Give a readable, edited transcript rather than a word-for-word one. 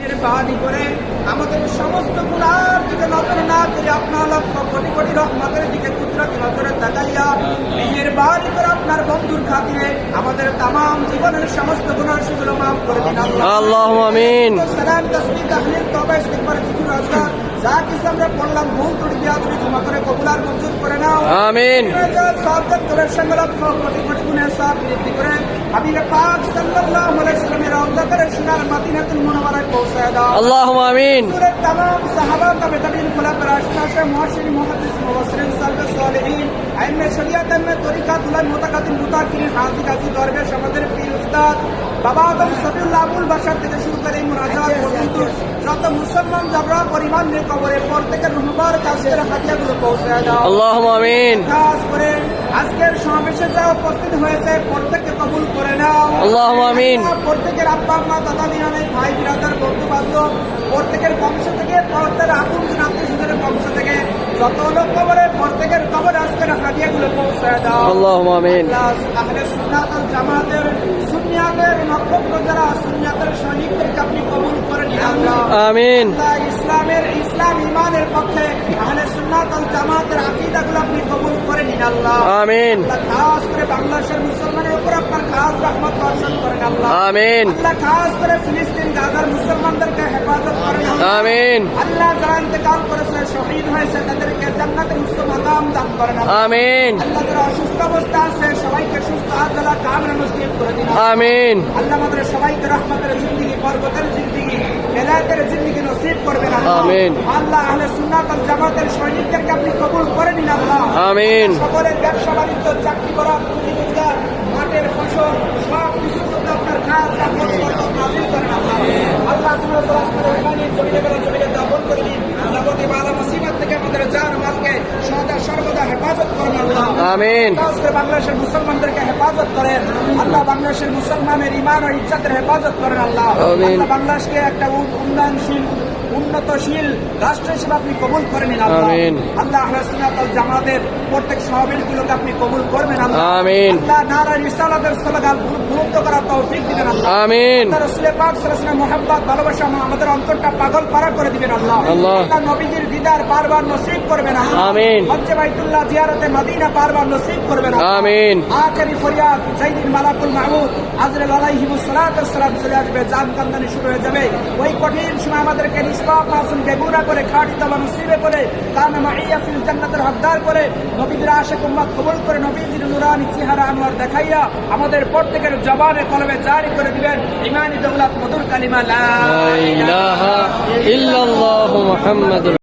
মেহেরবানি করে আমাদের সমস্ত গুনার দিকে নজর না করে আপনার লক্ষ কোটি কোটি রহমতের দিকে কুদরতি নজরে তাকাইয়া মেহেরবানি করে আপনার বন্ধুর খাতিরে আমাদের তামাম জীবনের সমস্ত গুনাহ সেগুলো মাফ করে দিন আল্লাহুম্মা আমিন। সালাম তাসবিহ তাহলিল তওবা ইস্তিগফার জিকির আজকার যা কিছু আমরা পড়লাম ভুল ত্রুটি বিয়াদবি ক্ষমা করে কবুল আর মঞ্জুর করে নাও আমিন। সওয়াব করে সঙ্গে লক্ষ কোটি কোটি গুনাহ সাফ বৃদ্ধি করে হাবিবে পাক সাল্লাল্লাহু আলাইহি ওয়াসাল্লামের রওজা করে সোনার মদিনাতুল মুনাওয়ারায় পৌঁছায় দাও আল্লাহুম্মা আমিন। সুরের তামাম সাহাবা তাবেঈন খুলাফায়ে রাশিদিন মুহাশশিরিন মুহাদ্দিস মুফাসসিরিন সালফে সালেহিন আইম্মে শরিয়াত আইম্মে তরিকাত উলামা মুতাকাদ্দিম মুতাকিরিন হাজী গাজী দরবেশ আমাদের পীর উস্তাদ বাবা আদম সফিউল্লাহ আবুল বাশার থেকে শুরু করে মুনাজাত পর্যন্ত যত মুসলমান জবরা পরিবার নিয়ে কবরে প্রত্যেকের রূহ মুবারক আজকের হাদিয়াগুলো পৌঁছায় দাও আল্লাহুম্মা আমিন। খাস করে আজকের সমাবেশে যা উপস্থিত হয়েছে প্রত্যেককে কবুল করে নাও আল্লাহুম্মা আমিন। প্রত্যেকের আব্বা আম্মা দাদা দিদি ভাই বিরাদার বন্ধু বান্ধব প্রত্যেকের বংশ থেকে প্রত্যেকের আপন আত্মীয় স্বজনের বংশ থেকে যত লোক কবরে প্রত্যেকের কবর আজকের হাদিয়াগুলো পৌঁছায় দাও আল্লাহুম্মা আমিন। আহলে সুন্নাত ওয়াল জামাতের সুন্নিয়াতের নক্ষত্র যারা সুন্নিয়াতের সৈনিকদেরকে আপনি কবুল করে নিন আল্লাহ আমিন। ইসলাম ইমানের পক্ষে আহলে সুন্নাত ওয়াল জামাতের আকীদাগুলো আপনি কবুল করে নিন আল্লাহ আমিন। খাস করে বাংলাদেশের মুসলমানের উপর আপনার খাস রহমত বর্ষণ করেন আল্লাহ আমিন। আল্লাহ খাস করে ফিলিস্তিন গাজার মুসলমানদেরকে হেফাজত করেন আমিন। আল্লাহ যারা ইন্তেকাল করেছে শহীদ হয়েছে তাদেরকে জান্নাতের উচ্চ মাকাম দান করেন আমিন। আল্লাহ যারা অসুস্থ অবস্থা আছে সবাইকে সুস্থ আল্লাহ কামনা নসিব করে দিন আমিন। আল্লাহ আমাদের সবাইকে রহমতের জিন্দেগি বরকতের জিন্দেগি হেদায়েতের জিন্দেগি নসিব করবেন আমিন। আল্লাহ আহলে সুন্নাত ওয়াল জামাতের সৈনিকদেরকে আপনি কবুল করে নিন আল্লাহ আমিন। সকলের ব্যবসা বাণিজ্য চাকরি করা রোজগার মাঠের ফসল সব কিছুর মধ্যে আপনার কাজ নাজিল করেন আল্লাহ আল্লাহ জমিনে দাপন করে দিন যাবতীয় বালা মুসিবত থেকে আমাদের জান মালকে সদা সর্বদা হেফাজত করেন আল্লাহ আমিন। খাস করে বাংলাদেশের মুসলমানদেরকে হেফাজত করেন আল্লাহ বাংলাদেশের মুসলমানের ঈমান ও ইজ্জতের হেফাজত করেন আল্লাহ আমিন। আল্লাহ বাংলাদেশকে একটা উন্নয়নশীল উন্নতশীল রাষ্ট্র হিসেবে আপনি কবুল করে নিন আল্লাহ আমিন। আল্লাহ আহলে সুন্নাত ওয়াল জামাতের প্রত্যেক সমাবেশগুলোকে আপনি কবুল করবেন আল্লাহ আমিন। আল্লাহ নারা রিসালাতের স্লোগান বুলন্দ করার তৌফিক দিবেন আল্লাহ আমিন। আল্লাহ রাসূল পাক সাল্লাল্লাহু আলাইহি ওয়াসাল্লাম মুহাব্বত ভালোবাসা আমাদের অন্তরটা পাগল পারা করে দিবেন আল্লাহ আল্লাহ। আল্লাহ নবীজির দিদার বারবার নসিব করবেন আল্লাহ আমিন। হজ্জে বাইতুল্লাহ জিয়ারতে মদিনা বারবার নসিব করবেন আল্লাহ আমিন। আখেরি ফরিয়াদ জাইদিন মালাকুল মাউদ আজরাইল আলাইহিস সালাতু ওয়াসসালাম চলে আসবে জান কান্দানি শুরু হয়ে যাবে ওই কঠিন সময় আমাদেরকে নিষ্পাপ মাসুম বেগুনা করে খাঁটি তওবা নসিবে করে কানা মাইয়া ফিল জান্নাতের হকদার করে নবীদের আশিক উম্মত কবুল করে নবীজির নূরানি চেহারা আনোয়ার দেখাইয়া আমাদের প্রত্যেকের জবানে কলবে জারি করে দিবেন ঈমানি দৌলত মধুর কালিমা লা লা ইলাহা ইল্লাল্লাহু মুহাম্মাদুর